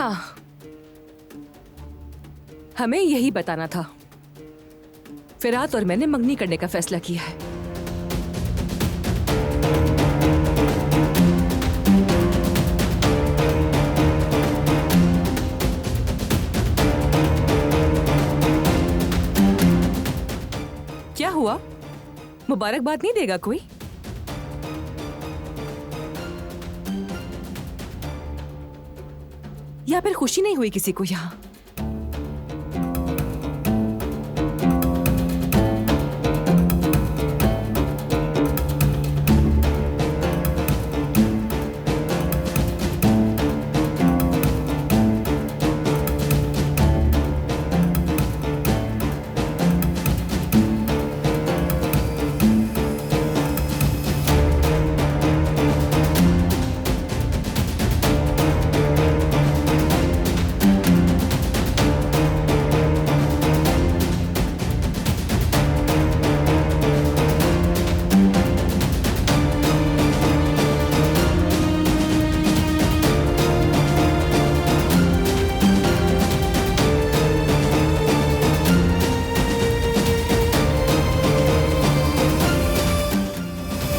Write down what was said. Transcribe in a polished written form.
हाँ, हमें यही बताना था। फिरात और मैंने मंगनी करने का फैसला किया है। क्या हुआ? मुबारकबाद नहीं देगा कोई? या फिर खुशी नहीं हुई किसी को यहाँ?